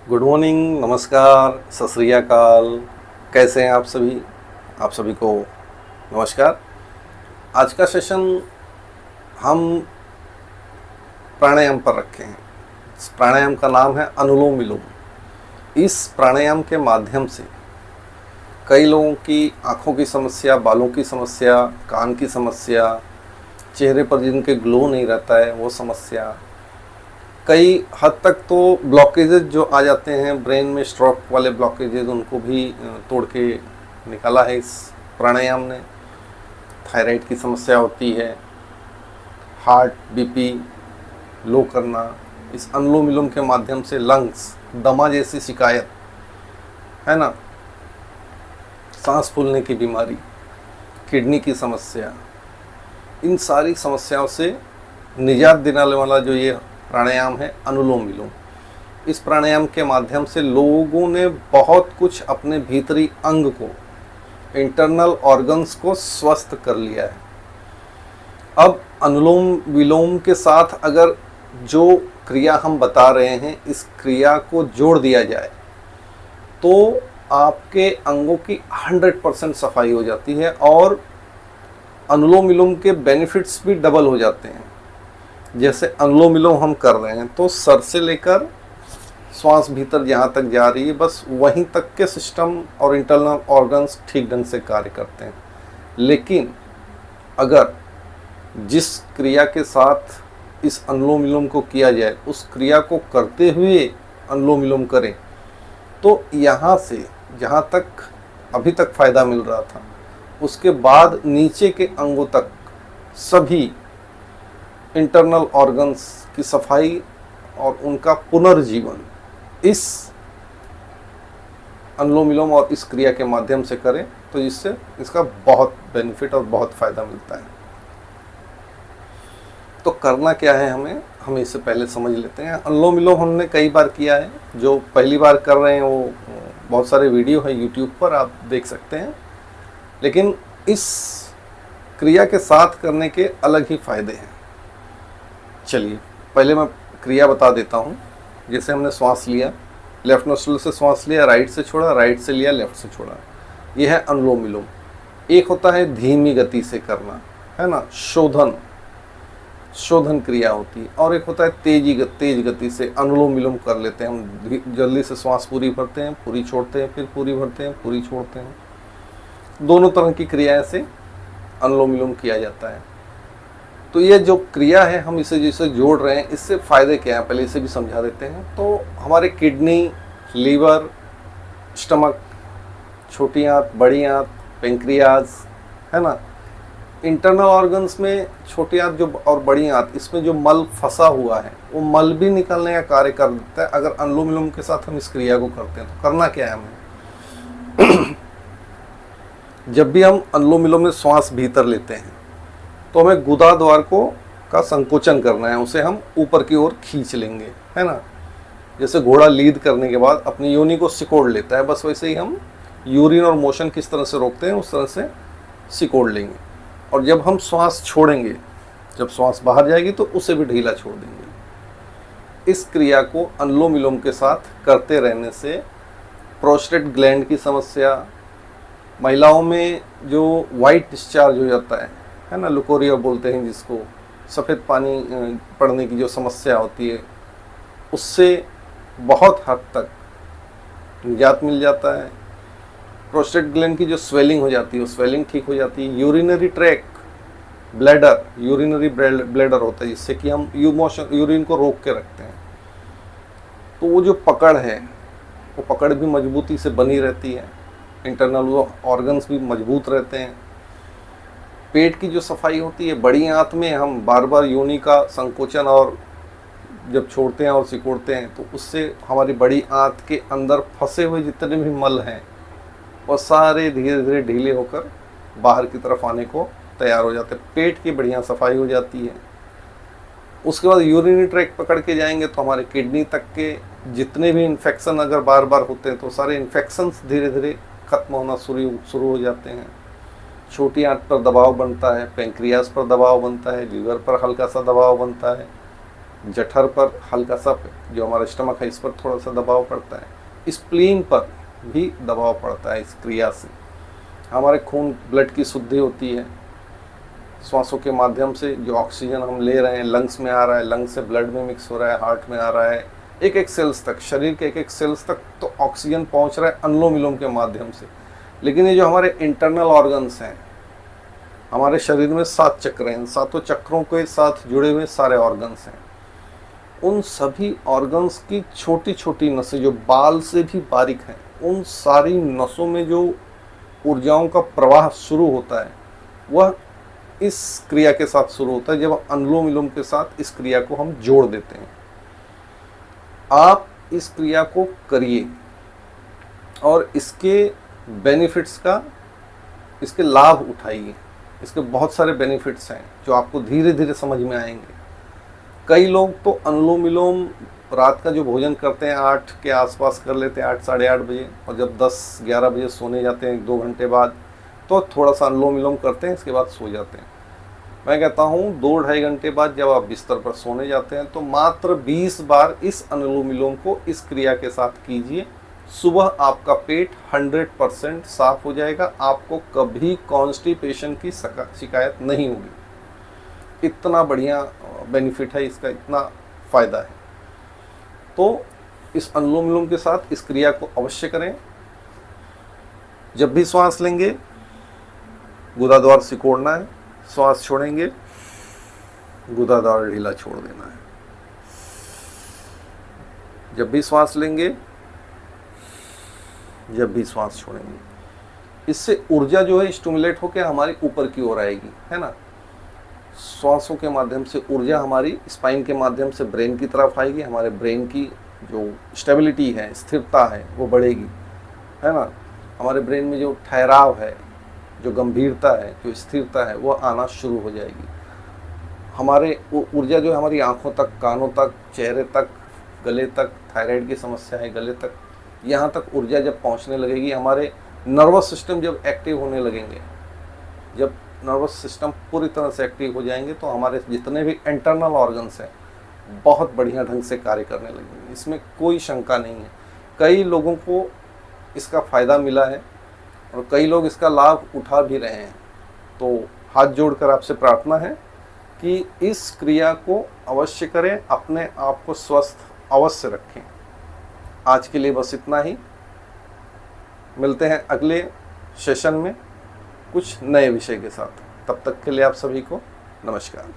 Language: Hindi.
गुड मॉर्निंग, नमस्कार, सत श्री अकाल। कैसे हैं आप सभी? आप सभी को नमस्कार। आज का सेशन हम प्राणायाम पर रखे हैं। इस प्राणायाम का नाम है अनुलोम विलोम। इस प्राणायाम के माध्यम से कई लोगों की आँखों की समस्या, बालों की समस्या, कान की समस्या, चेहरे पर जिनके ग्लो नहीं रहता है वो समस्या, कई हद तक तो ब्लॉकेजेस जो आ जाते हैं ब्रेन में, स्ट्रोक वाले ब्लॉकेजेस, उनको भी तोड़ के निकाला है इस प्राणायाम ने। थायराइड की समस्या होती है, हार्ट, बीपी लो करना, इस अनुलोम विलोम के माध्यम से लंग्स, दमा जैसी शिकायत है ना, सांस फूलने की बीमारी, किडनी की समस्या, इन सारी समस्याओं से निजात दिलाने वाला जो ये प्राणायाम है अनुलोम विलोम। इस प्राणायाम के माध्यम से लोगों ने बहुत कुछ अपने भीतरी अंग को, इंटरनल ऑर्गन्स को स्वस्थ कर लिया है। अब अनुलोम विलोम के साथ अगर जो क्रिया हम बता रहे हैं इस क्रिया को जोड़ दिया जाए तो आपके अंगों की 100% सफाई हो जाती है और अनुलोम विलोम के बेनिफिट्स भी डबल हो जाते हैं। जैसे अनुलोम विलोम हम कर रहे हैं तो सर से लेकर श्वास भीतर जहाँ तक जा रही है बस वहीं तक के सिस्टम और इंटरनल ऑर्गन्स ठीक ढंग से कार्य करते हैं। लेकिन अगर जिस क्रिया के साथ इस अनुलोम विलोम को किया जाए उस क्रिया को करते हुए अनुलोम विलोम करें तो यहाँ से जहाँ तक अभी तक फ़ायदा मिल रहा था उसके बाद नीचे के अंगों तक सभी इंटरनल ऑर्गन्स की सफाई और उनका पुनर्जीवन इस अनुलोम विलोम और इस क्रिया के माध्यम से करें तो इससे इसका बहुत बेनिफिट और बहुत फ़ायदा मिलता है। तो करना क्या है हमें इससे पहले समझ लेते हैं। अनुलोम विलोम हमने कई बार किया है, जो पहली बार कर रहे हैं वो बहुत सारे वीडियो है यूट्यूब पर, आप देख सकते हैं। लेकिन इस क्रिया के साथ करने के अलग ही फ़ायदे हैं। चलिए पहले मैं क्रिया बता देता हूँ। जैसे हमने श्वास लिया, लेफ्ट नोस्ट्रिल से श्वास लिया, राइट से छोड़ा, राइट से लिया, लेफ्ट से छोड़ा, यह है अनुलोम विलोम। एक होता है धीमी गति से करना, है ना, शोधन क्रिया होती है, और एक होता है तेज गति से अनुलोम विलोम कर लेते हैं हम। जल्दी से श्वास पूरी भरते हैं, पूरी छोड़ते हैं, फिर पूरी भरते हैं, पूरी छोड़ते हैं। दोनों तरह की क्रियाएं से अनुलोम विलोम किया जाता है। तो ये जो क्रिया है हम इसे जिसे जोड़ रहे हैं, इससे फ़ायदे क्या हैं पहले इसे भी समझा देते हैं। तो हमारे किडनी, लीवर, स्टमक, छोटी आंत, बड़ी आंत, पेंक्रियाज, है ना, इंटरनल ऑर्गन्स में छोटी आंत जो और बड़ी आंत, इसमें जो मल फंसा हुआ है वो मल भी निकालने का कार्य कर देता है अगर अनुलोम विलोम के साथ हम इस क्रिया को करते हैं। तो करना क्या है हमें जब भी हम अनुलोम विलोम में श्वास भीतर लेते हैं तो हमें गुदा द्वार का संकोचन करना है, उसे हम ऊपर की ओर खींच लेंगे, है ना। जैसे घोड़ा लीद करने के बाद अपनी योनि को सिकोड़ लेता है, बस वैसे ही हम यूरिन और मोशन किस तरह से रोकते हैं उस तरह से सिकोड़ लेंगे। और जब हम श्वास छोड़ेंगे, जब श्वास बाहर जाएगी तो उसे भी ढीला छोड़ देंगे। इस क्रिया को अनुलोम विलोम के साथ करते रहने से प्रोस्टेट ग्लैंड की समस्या, महिलाओं में जो वाइट डिस्चार्ज हो जाता है ना, लुकोरिया बोलते हैं जिसको, सफ़ेद पानी पड़ने की जो समस्या होती है, उससे बहुत हद तक निजात मिल जाता है। प्रोस्टेट ग्लैंड की जो स्वेलिंग हो जाती है वो स्वेलिंग ठीक हो जाती है। Urinary track, bladder, urinary bladder होता है जिससे कि हम यूरिन को रोक के रखते हैं। तो वो जो पकड़ है वो पकड़ भी मजबूती से बनी रहती है, इंटरनल ऑर्गन्स भी मजबूत रहते हैं। पेट की जो सफाई होती है, बड़ी आंत में हम बार बार योनि का संकोचन और जब छोड़ते हैं और सिकोड़ते हैं तो उससे हमारी बड़ी आंत के अंदर फंसे हुए जितने भी मल हैं वो सारे धीरे धीरे ढीले होकर बाहर की तरफ आने को तैयार हो जाते हैं। पेट की बढ़िया सफाई हो जाती है। उसके बाद यूरिनरी ट्रैक पकड़ के जाएंगे तो हमारे किडनी तक के जितने भी इन्फेक्शन अगर बार बार होते हैं तो सारे इन्फेक्शंस धीरे धीरे खत्म होना शुरू हो जाते हैं। छोटी आंत पर दबाव बनता है, पेंक्रियाज पर दबाव बनता है, लीवर पर हल्का सा दबाव बनता है, जठर पर हल्का सा, जो हमारा स्टमक है इस पर थोड़ा सा दबाव पड़ता है, स्प्लीन पर भी दबाव पड़ता है। इस क्रिया से हमारे खून ब्लड की शुद्धि होती है, श्वासों के माध्यम से जो ऑक्सीजन हम ले रहे हैं लंग्स में आ रहा है, लंग्स से ब्लड में मिक्स हो रहा है, हार्ट में आ रहा है, एक एक सेल्स तक, शरीर के एक एक सेल्स तक तो ऑक्सीजन पहुंच रहा है अनुलोम विलोम के माध्यम से। लेकिन ये जो हमारे इंटरनल ऑर्गन्स हैं, हमारे शरीर में 7 चक्र हैं, 7 चक्रों के साथ जुड़े हुए सारे ऑर्गन्स हैं, उन सभी ऑर्गन्स की छोटी छोटी नसें जो बाल से भी बारीक हैं, उन सारी नसों में जो ऊर्जाओं का प्रवाह शुरू होता है वह इस क्रिया के साथ शुरू होता है, जब अनुलोम विलोम के साथ इस क्रिया को हम जोड़ देते हैं। आप इस क्रिया को करिए और इसके बेनिफिट्स का, इसके लाभ उठाइए। इसके बहुत सारे बेनिफिट्स हैं जो आपको धीरे धीरे समझ में आएंगे। कई लोग तो अनुलोम विलोम रात का जो भोजन करते हैं 8 के आसपास कर लेते हैं, 8 साढ़े 8 बजे, और जब 10-11 बजे सोने जाते हैं 1-2 घंटे बाद तो थोड़ा सा अनुलोम विलोम करते हैं, इसके बाद सो जाते हैं। मैं कहता हूँ 2-2.5 घंटे बाद जब आप बिस्तर पर सोने जाते हैं तो मात्र 20 बार इस अनुलोम विलोम को इस क्रिया के साथ कीजिए। सुबह आपका पेट 100% साफ हो जाएगा, आपको कभी कॉन्स्टिपेशन की शिकायत नहीं होगी। इतना बढ़िया बेनिफिट है इसका, इतना फ़ायदा है। तो इस अनुलोम विलोम के साथ इस क्रिया को अवश्य करें। जब भी श्वास लेंगे गुदाद्वार सिकोड़ना है, श्वास छोड़ेंगे गुदाद्वार ढीला छोड़ देना है। जब भी श्वास लेंगे, जब भी श्वास छोड़ेंगे, इससे ऊर्जा जो है स्टिमुलेट होकर हमारी ऊपर की ओर आएगी, है ना। श्वासों के माध्यम से ऊर्जा हमारी स्पाइन के माध्यम से ब्रेन की तरफ आएगी, हमारे ब्रेन की जो स्टेबिलिटी है, स्थिरता है, वो बढ़ेगी, है ना। हमारे ब्रेन में जो ठहराव है, जो गंभीरता है, जो स्थिरता है, वो आना शुरू हो जाएगी। हमारे वो ऊर्जा जो है हमारी आँखों तक, कानों तक, चेहरे तक, गले तक, थायराइड की समस्या है गले तक, यहाँ तक ऊर्जा जब पहुँचने लगेगी, हमारे नर्वस सिस्टम जब एक्टिव होने लगेंगे, जब नर्वस सिस्टम पूरी तरह से एक्टिव हो जाएंगे तो हमारे जितने भी इंटरनल ऑर्गन्स हैं बहुत बढ़िया ढंग से कार्य करने लगेंगे। इसमें कोई शंका नहीं है। कई लोगों को इसका फ़ायदा मिला है और कई लोग इसका लाभ उठा भी रहे हैं। तो हाथ जोड़कर आपसे प्रार्थना है कि इस क्रिया को अवश्य करें, अपने आप को स्वस्थ अवश्य रखें। आज के लिए बस इतना ही। मिलते हैं अगले सेशन में कुछ नए विषय के साथ। तब तक के लिए आप सभी को नमस्कार।